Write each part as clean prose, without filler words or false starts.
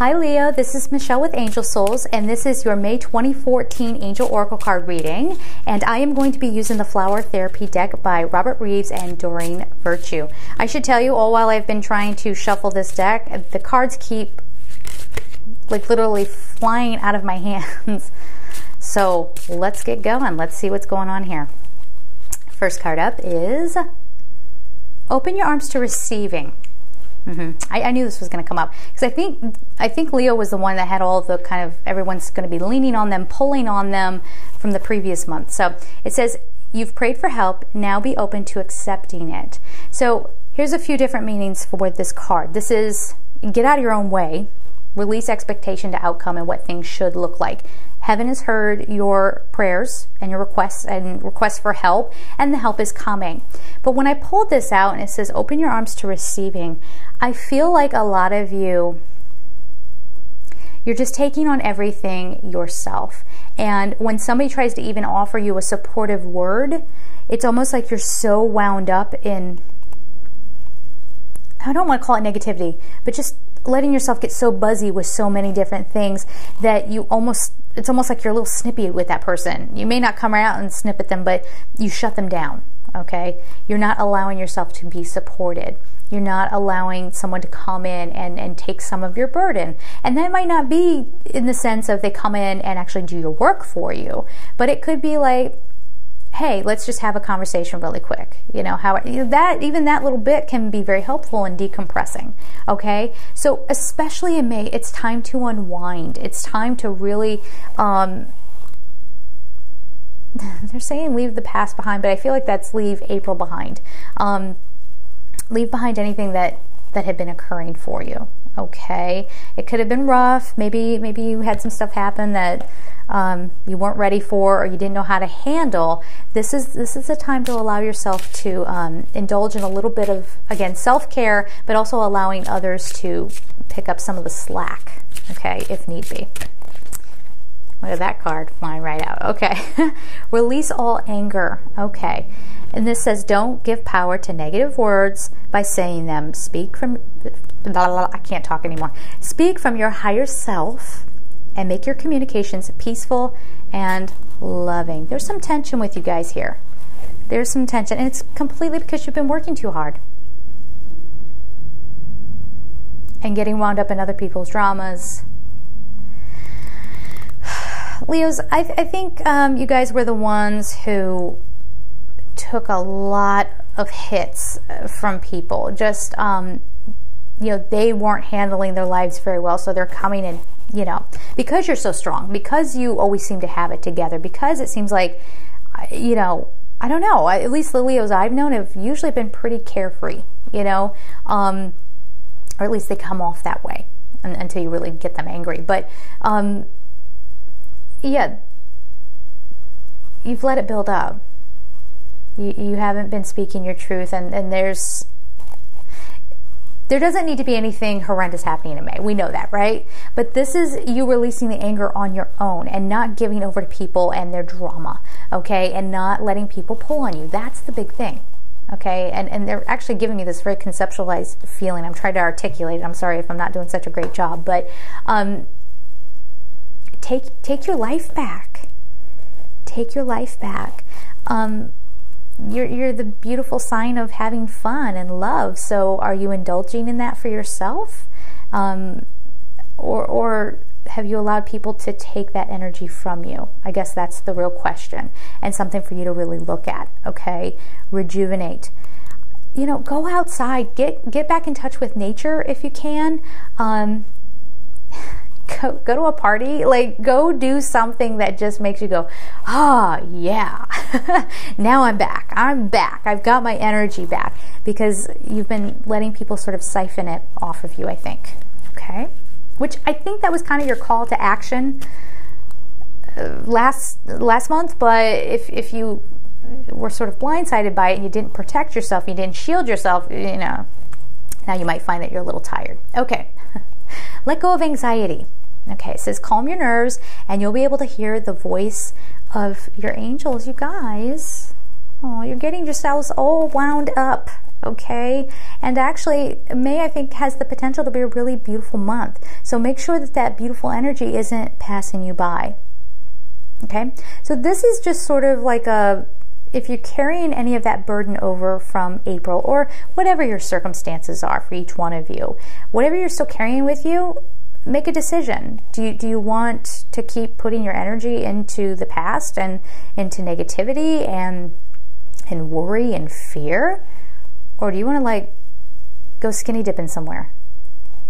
Hi Leo, this is Michelle with Angel Souls, and this is your May 2014 Angel Oracle card reading. And I am going to be using the Flower Therapy deck by Robert Reeves and Doreen Virtue. I should tell you, all while I've been trying to shuffle this deck, the cards keep like literally flying out of my hands. So let's get going. Let's see what's going on here. First card up is Open Your Arms to Receiving. I knew this was going to come up because I think Leo was the one that had all the kind of, everyone's going to be leaning on them, pulling on them from the previous month. So it says, you've prayed for help, now be open to accepting it. So here's a few different meanings for this card. This is get out of your own way, release expectation to outcome and what things should look like. Heaven has heard your prayers and your requests for help, and the help is coming. But when I pulled this out and it says open your arms to receiving, I feel like a lot of you're just taking on everything yourself. And when somebody tries to even offer you a supportive word, it's almost like you're so wound up in, I don't want to call it negativity, but just letting yourself get so buzzy with so many different things that it's almost like you're a little snippy with that person. You may not come out and snip at them, but you shut them down, okay? You're not allowing yourself to be supported. You're not allowing someone to come in and take some of your burden. And that might not be in the sense of they come in and actually do your work for you, but it could be like, hey, let's just have a conversation really quick. You know, even that little bit can be very helpful in decompressing, okay? So especially in May, it's time to unwind. It's time to really, they're saying leave the past behind, but I feel like that's leave April behind. Leave behind anything that had been occurring for you, okay? It could have been rough. Maybe you had some stuff happen that you weren't ready for, or you didn't know how to handle. This is the time to allow yourself to indulge in a little bit of, again, self-care, but also allowing others to pick up some of the slack, okay, if need be. Look at that card flying right out. Okay. Release all anger. Okay. And this says, don't give power to negative words by saying them. Speak from, I can't talk anymore. Speak from your higher self and make your communications peaceful and loving. There's some tension with you guys here. There's some tension, and it's completely because you've been working too hard and getting wound up in other people's dramas. Leos, I think you guys were the ones who took a lot of hits from people. Just, you know, they weren't handling their lives very well, so they're coming in, you know, because you're so strong, because you always seem to have it together, because it seems like, you know, I don't know, at least the Leos I've known have usually been pretty carefree, you know, or at least they come off that way until you really get them angry. But, yeah, you've let it build up. You haven't been speaking your truth, and there doesn't need to be anything horrendous happening in May. We know that, right? But this is you releasing the anger on your own and not giving over to people and their drama, okay? And not letting people pull on you. That's the big thing, okay? And they're actually giving me this very conceptualized feeling. I'm trying to articulate it. I'm sorry if I'm not doing such a great job, but take your life back. Take your life back. You're the beautiful sign of having fun and love. So are you indulging in that for yourself? Or have you allowed people to take that energy from you? I guess that's the real question, and something for you to really look at, okay? Rejuvenate. You know, go outside, get back in touch with nature if you can. Go to a party, like go do something that just makes you go, oh yeah, now I'm back, I've got my energy back, because you've been letting people sort of siphon it off of you, I think, okay? Which I think that was kind of your call to action last month, but if you were sort of blindsided by it and you didn't protect yourself, you didn't shield yourself, you know, now you might find that you're a little tired. Okay. Let go of anxiety. Okay, it says calm your nerves and you'll be able to hear the voice of your angels, you guys. Oh, you're getting yourselves all wound up okay? And actually, May, I think, has the potential to be a really beautiful month. So make sure that that beautiful energy isn't passing you by, okay? So this is just sort of like if you're carrying any of that burden over from April, or whatever your circumstances are for each one of you, whatever you're still carrying with you, make a decision. Do you want to keep putting your energy into the past and into negativity and worry and fear? Or do you want to like go skinny dipping somewhere?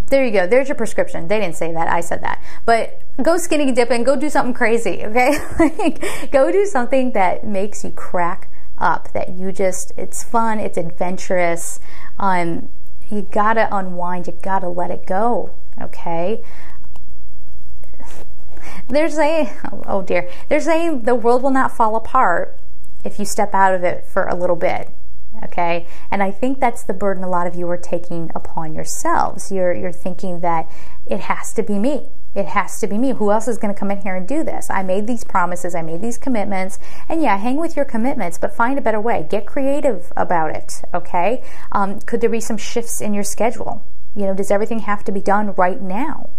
There you go. There's your prescription. They didn't say that. I said that. But go skinny dipping. Go do something crazy, okay? Like, go do something that makes you crack up, that you just, it's fun, it's adventurous. You gotta unwind. You gotta let it go, okay? They're saying, oh dear, they're saying the world will not fall apart if you step out of it for a little bit. Okay, and I think that's the burden a lot of you are taking upon yourselves. You're thinking that it has to be me. It has to be me. Who else is going to come in here and do this? I made these promises. I made these commitments. And yeah, hang with your commitments, but find a better way. Get creative about it, okay? Could there be some shifts in your schedule? You know, does everything have to be done right now?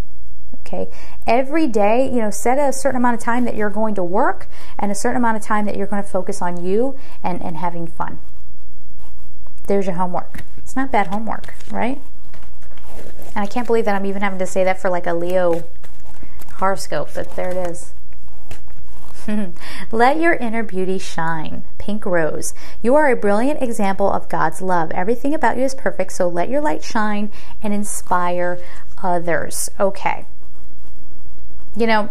Okay, every day, you know, set a certain amount of time that you're going to work and a certain amount of time that you're going to focus on you and having fun. There's your homework. It's not bad homework, right? And I can't believe that I'm even having to say that for like a Leo horoscope, but there it is. Let your inner beauty shine. Pink Rose. You are a brilliant example of God's love. Everything about you is perfect, so let your light shine and inspire others. Okay. You know,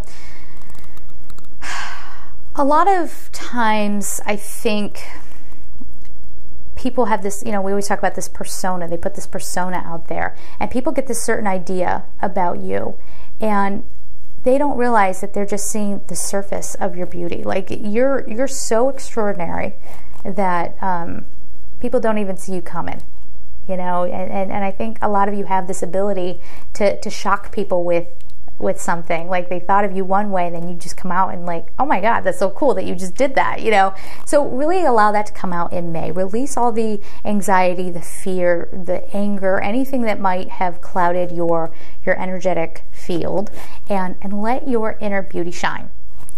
a lot of times I think people have this, you know, we always talk about this persona. They put this persona out there, and people get this certain idea about you, and they don't realize that they're just seeing the surface of your beauty. Like, you're so extraordinary that people don't even see you coming, you know, and I think a lot of you have this ability to shock people with something. Like, they thought of you one way, and then you just come out and like, oh my God, that's so cool that you just did that, you know. So really allow that to come out in May. Release all the anxiety, the fear, the anger, anything that might have clouded your energetic field, and let your inner beauty shine.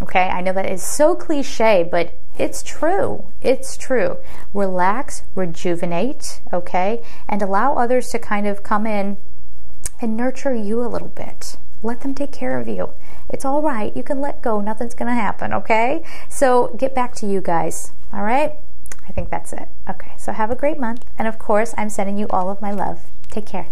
Okay, I know that is so cliche, but it's true. It's true. Relax, rejuvenate, okay, and allow others to kind of come in and nurture you a little bit. Let them take care of you. It's all right. You can let go. Nothing's going to happen, okay? So get back to you guys, all right? I think that's it. Okay, so have a great month. And of course, I'm sending you all of my love. Take care.